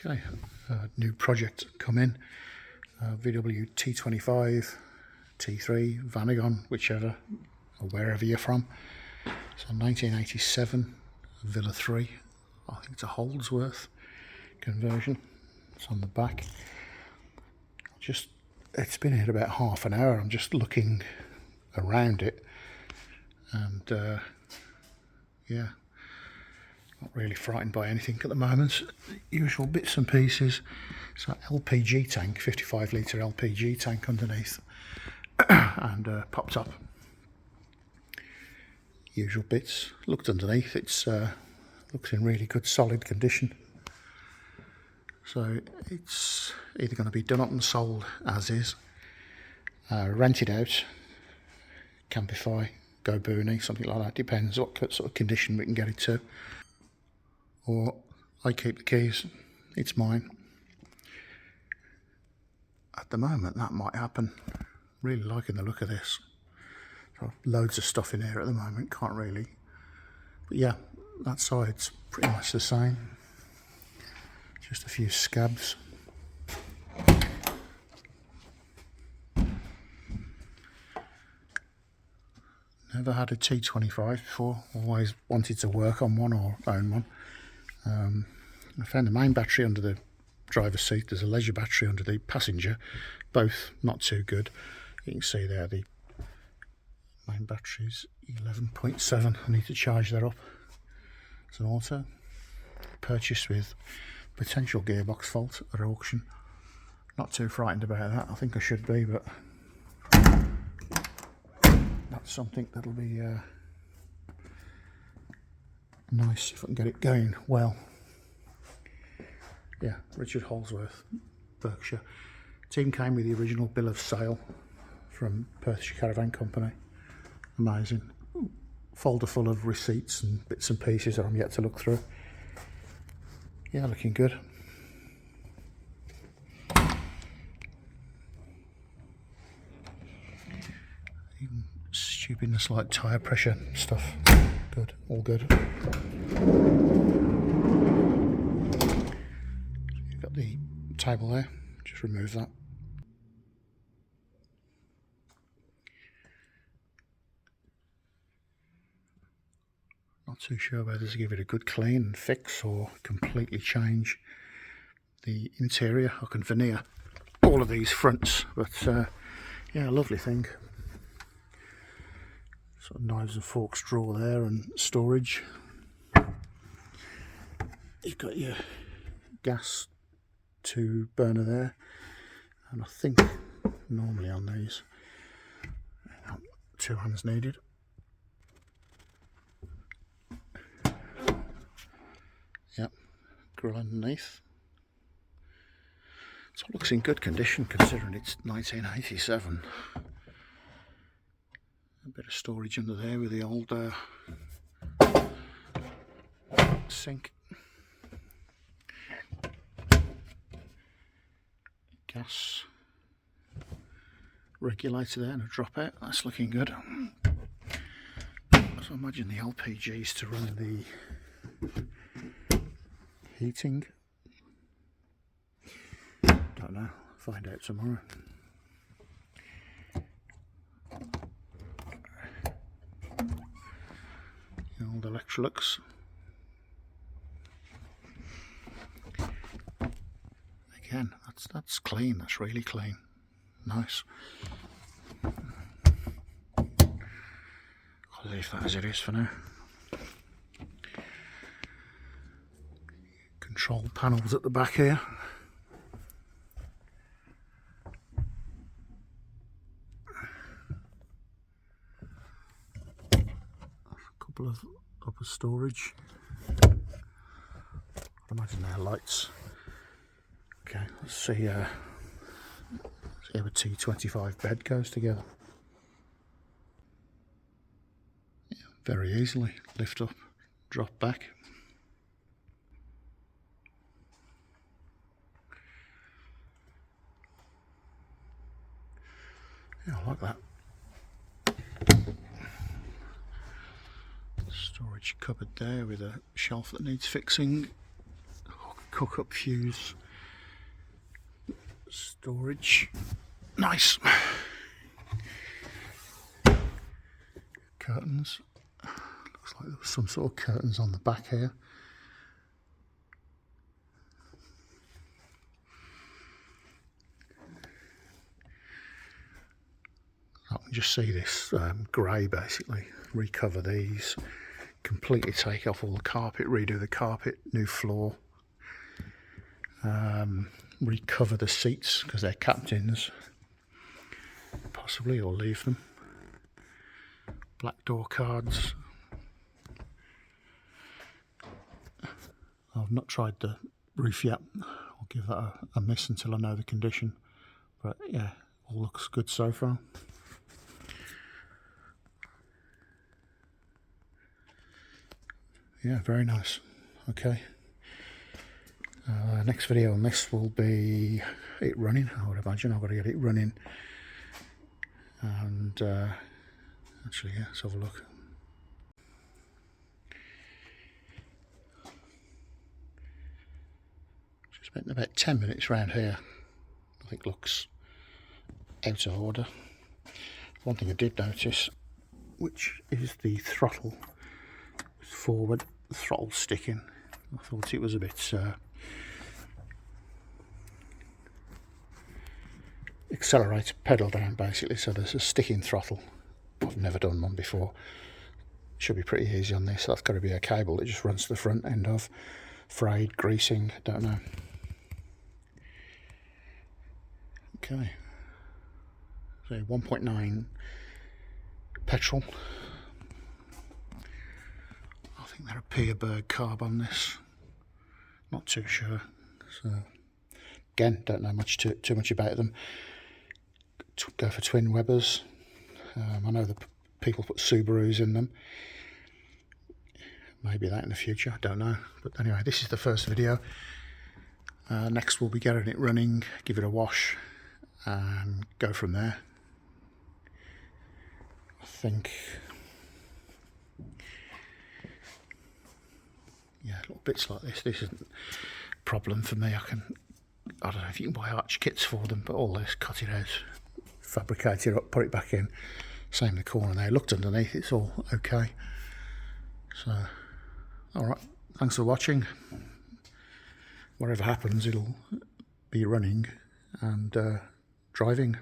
Okay, new project come in. VW T25 T3 Vanagon, whichever or wherever you're from. It's a 1987 Villa 3. I think it's a Holdsworth conversion. It's on the back. It's been here about half an hour. I'm just looking around it, and yeah, not really frightened by anything at the moment. Usual bits and pieces. It's an LPG tank, 55 litre LPG tank underneath, and popped up. Usual bits. Looked underneath. It's looks in really good, solid condition. So it's either going to be done up and sold as is, rented out, Campervan, go boony, something like that. Depends what sort of condition we can get it to. Or I keep the keys. It's mine. At the moment, that might happen. Really liking the look of this. So loads of stuff in here at the moment. Can't really. But yeah, that side's pretty much the same. Just a few scabs. Never had a T25 before. Always wanted to work on one or own one. I found the main battery under the driver's seat. There's a leisure battery under the passenger. Both not too good. You can see there the main battery's 11.7. I need to charge that up. It's an auto. Purchased with potential gearbox fault at auction. Not too frightened about that. I think I should be, but that's something that'll be nice if I can get it going well. Yeah, Richard Holdsworth, Berkshire. Team came with the original bill of sale from Perthshire Caravan Company. Amazing. Folder full of receipts and bits and pieces that I'm yet to look through. Yeah, looking good. Even stupidness like tyre pressure stuff. Good, all good. You've got the table there, just remove that. Not too sure whether to give it a good clean and fix or completely change the interior. I can veneer all of these fronts, but yeah, a lovely thing. Sort of knives and forks drawer there and storage. You've got your gas 2 burner there, and I think normally on these 2 hands needed. Yep, grill underneath. So it looks in good condition considering it's 1987. A bit of storage under there with the old sink. Gas regulator there and a drop out. That's looking good. So imagine the LPGs to run the heating. Don't know. Find out tomorrow. The old Electrolux. Again, that's clean. That's really clean. Nice. I'll leave that as it is for now. Control panels at the back here. A couple of upper storage. I'd imagine they're lights. Okay, let's see how a T25 bed goes together. Yeah, very easily. Lift up, drop back. Yeah, I like that. Storage cupboard there with a shelf that needs fixing. cook up fuse storage. Nice. Curtains. Looks like there was some sort of curtains on the back here. I can just see this grey basically. Recover these, completely take off all the carpet, redo the carpet, new floor. Recover the seats because they're captains, possibly, or leave them. Black door cards. I've not tried the roof yet. I'll give that a miss until I know the condition. But yeah, all looks good so far. Yeah, very nice. Okay. Next video on this will be it running. I would imagine I've got to get it running. And actually, yeah, let's have a look. Spent about 10 minutes around here. I think looks out of order. One thing I did notice, which is the throttle forward, the throttle sticking. I thought it was a bit accelerator pedal down basically, so there's a sticking throttle. I've never done one before. Should be pretty easy on this. That's got to be a cable that just runs to the front end of. Frayed, greasing, don't know. Okay, so 1.9 Petrol. I think they're a Peterberg carb on this. Not too sure. So again, don't know too much about them. Go for twin Webers. I know the people put Subarus in them. Maybe that in the future, I don't know. But anyway, this is the first video. Next we'll be getting it running, give it a wash, and go from there. I think, yeah, little bits like this isn't a problem for me. I don't know if you can buy arch kits for them, but all this, cut it out, fabricate it up, put it back in. Same in the corner there. Looked underneath, it's all okay. So, alright, thanks for watching. Whatever happens, it'll be running and driving.